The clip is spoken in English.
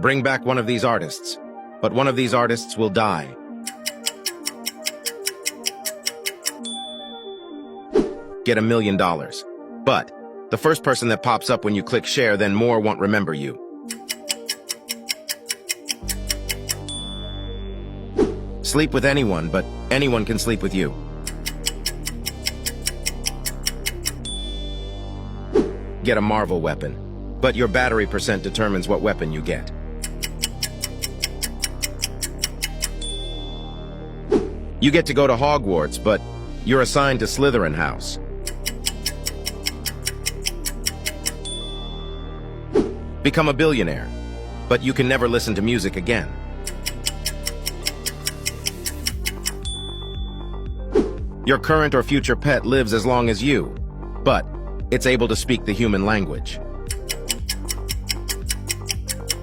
Bring back one of these artists, but one of these artists will die. Get $1 million. But the first person that pops up when you click share, then more won't remember you. Sleep with anyone, but anyone can sleep with you. Get a Marvel weapon, but your battery percent determines what weapon you get. You get to go to Hogwarts, but you're assigned to Slytherin House. Become a billionaire, but you can never listen to music again. Your current or future pet lives as long as you, but it's able to speak the human language.